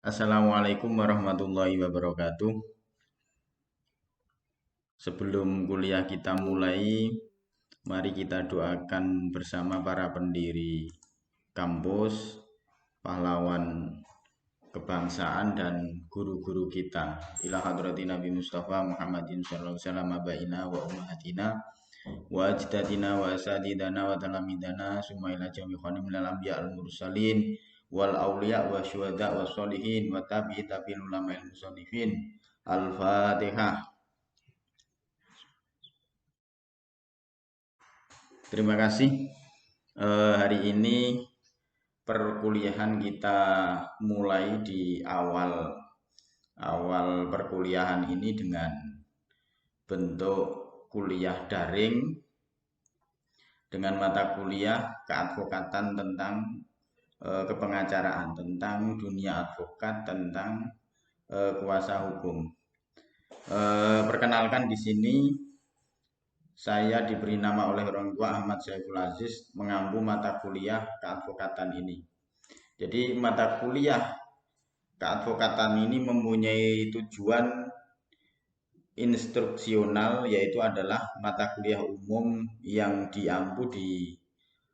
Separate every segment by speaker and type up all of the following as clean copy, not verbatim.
Speaker 1: Assalamualaikum warahmatullahi wabarakatuh. Sebelum kuliah kita mulai, mari kita doakan bersama para pendiri kampus, pahlawan kebangsaan dan guru-guru kita. Ila hadrati Nabi Mustafa Muhammadin sallallahu alaihi wasallam abaina wa ummahatina wa ajdadina wa asadidana wa talamidana summa ila jami khanim minal anbiya al mursalin wal auliya wa syuhada wa sholihin wa tabi'i tabi'il ulama al musannifin. Al-Fatihah. Terima kasih. Hari ini perkuliahan kita mulai di awal perkuliahan ini dengan bentuk kuliah daring dengan mata kuliah keadvokatan tentang kepengacaraan, tentang dunia advokat, tentang kuasa hukum. Perkenalkan di sini saya diberi nama oleh orang tua Ahmad Syaiful Aziz mengampu mata kuliah keadvokatan ini. Jadi mata kuliah keadvokatan ini mempunyai tujuan instruksional, yaitu adalah mata kuliah umum yang diampu di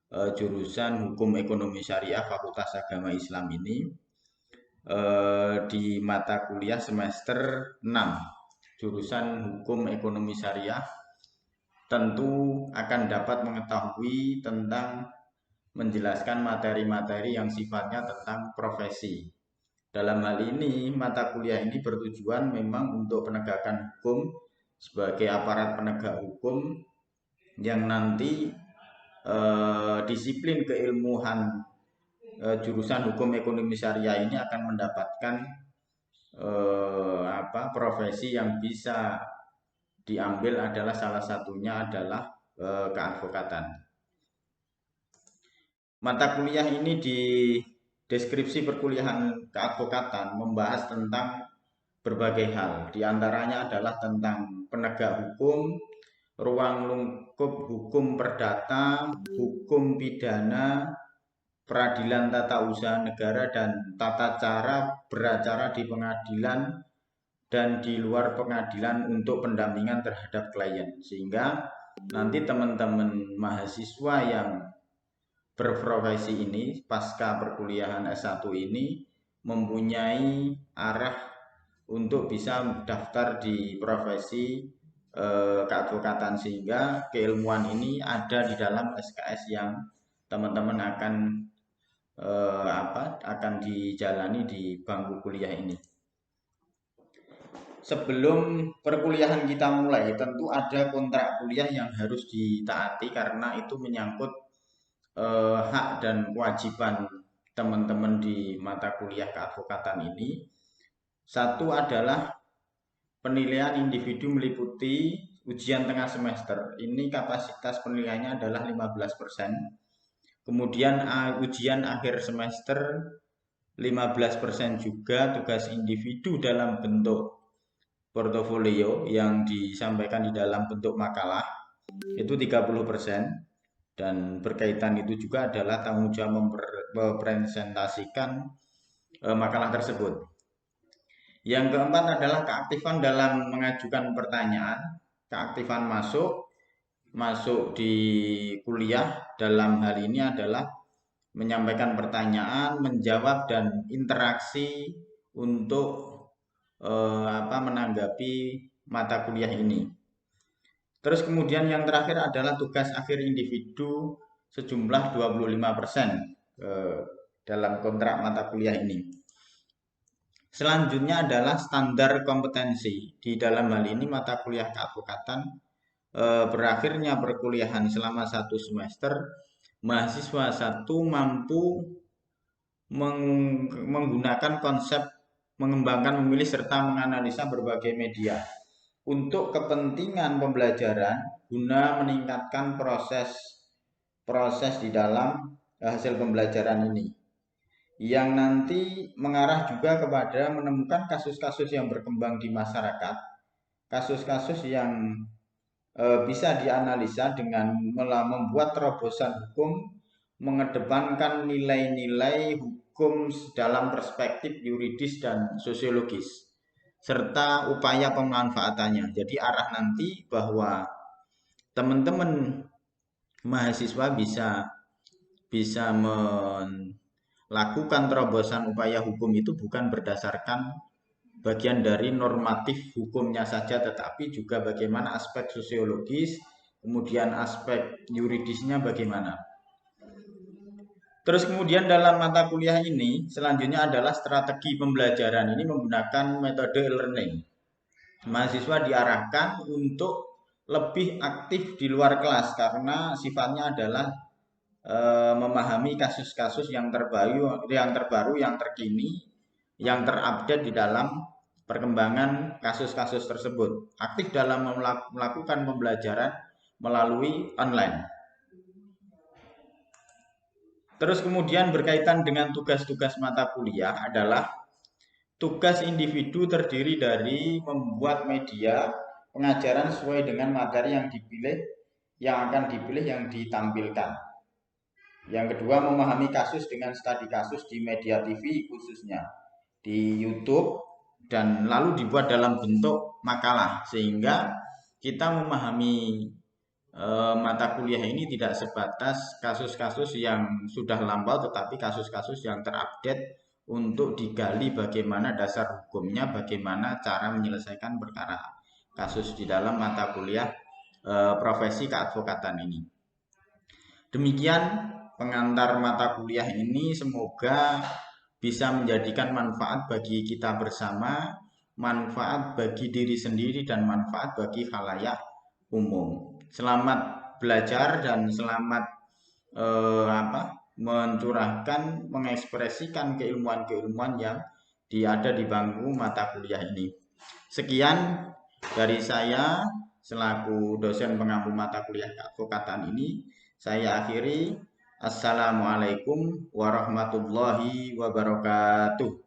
Speaker 1: jurusan Hukum Ekonomi Syariah Fakultas Agama Islam ini di mata kuliah semester 6 jurusan Hukum Ekonomi Syariah tentu akan dapat mengetahui tentang menjelaskan materi-materi yang sifatnya tentang profesi. Dalam hal ini, mata kuliah ini bertujuan memang untuk penegakan hukum sebagai aparat penegak hukum yang nanti disiplin keilmuan jurusan hukum ekonomi syariah ini akan mendapatkan profesi yang bisa diambil adalah salah satunya adalah keadvokatan. Mata kuliah ini di deskripsi perkuliahan keadvokatan membahas tentang berbagai hal. Di antaranya adalah tentang penegak hukum, ruang lingkup hukum perdata, hukum pidana, peradilan tata usaha negara, dan tata cara beracara di pengadilan dan di luar pengadilan untuk pendampingan terhadap klien. Sehingga nanti teman-teman mahasiswa yang berprofesi ini pasca perkuliahan S1 ini mempunyai arah untuk bisa daftar di profesi keadvokatan, sehingga keilmuan ini ada di dalam SKS yang teman-teman akan dijalani di bangku kuliah ini. Sebelum perkuliahan kita mulai, tentu ada kontrak kuliah yang harus ditaati karena itu menyangkut hak dan kewajiban teman-teman di mata kuliah keadvokatan ini. Satu adalah penilaian individu meliputi ujian tengah semester. Ini kapasitas penilaiannya adalah 15%. Kemudian ujian akhir semester 15% juga, tugas individu dalam bentuk portofolio yang disampaikan di dalam bentuk makalah itu 30%. Dan berkaitan itu juga adalah tanggung jawab mempresentasikan makalah tersebut. Yang keempat adalah keaktifan dalam mengajukan pertanyaan, keaktifan masuk di kuliah dalam hal ini adalah menyampaikan pertanyaan, menjawab, dan interaksi untuk menanggapi mata kuliah ini. Terus kemudian yang terakhir adalah tugas akhir individu sejumlah 25% dalam kontrak mata kuliah ini. Selanjutnya adalah standar kompetensi. Di dalam hal ini mata kuliah keadvokatan berakhirnya perkuliahan selama 1 semester, mahasiswa 1 mampu menggunakan konsep mengembangkan, memilih, serta menganalisa berbagai media untuk kepentingan pembelajaran guna meningkatkan proses di dalam hasil pembelajaran ini, yang nanti mengarah juga kepada menemukan kasus-kasus yang berkembang di masyarakat, kasus-kasus yang bisa dianalisa dengan membuat terobosan hukum mengedepankan nilai-nilai hukum dalam perspektif yuridis dan sosiologis serta upaya pemanfaatannya. Jadi arah nanti bahwa teman-teman mahasiswa bisa melakukan terobosan upaya hukum itu bukan berdasarkan bagian dari normatif hukumnya saja, tetapi juga bagaimana aspek sosiologis, kemudian aspek yuridisnya bagaimana. Terus kemudian dalam mata kuliah ini selanjutnya adalah strategi pembelajaran. Ini menggunakan metode e-learning. Mahasiswa diarahkan untuk lebih aktif di luar kelas karena sifatnya adalah memahami kasus-kasus yang terbaru, yang terkini, yang terupdate di dalam perkembangan kasus-kasus tersebut. Aktif dalam melakukan pembelajaran melalui online. Terus kemudian berkaitan dengan tugas-tugas mata kuliah adalah tugas individu terdiri dari membuat media pengajaran sesuai dengan materi yang dipilih, yang akan dipilih, yang ditampilkan. Yang kedua, memahami kasus dengan studi kasus di media TV khususnya di YouTube dan lalu dibuat dalam bentuk makalah sehingga kita memahami mata kuliah ini tidak sebatas kasus-kasus yang sudah lampau tetapi kasus-kasus yang terupdate untuk digali bagaimana dasar hukumnya, bagaimana cara menyelesaikan perkara kasus di dalam mata kuliah profesi keadvokatan ini. Demikian pengantar mata kuliah ini, semoga bisa menjadikan manfaat bagi kita bersama, manfaat bagi diri sendiri dan manfaat bagi khalayak umum. Selamat belajar dan selamat mencurahkan, mengekspresikan keilmuan-keilmuan yang ada di bangku mata kuliah ini. Sekian dari saya selaku dosen pengampu mata kuliah keadvokatan ini. Saya akhiri. Assalamualaikum warahmatullahi wabarakatuh.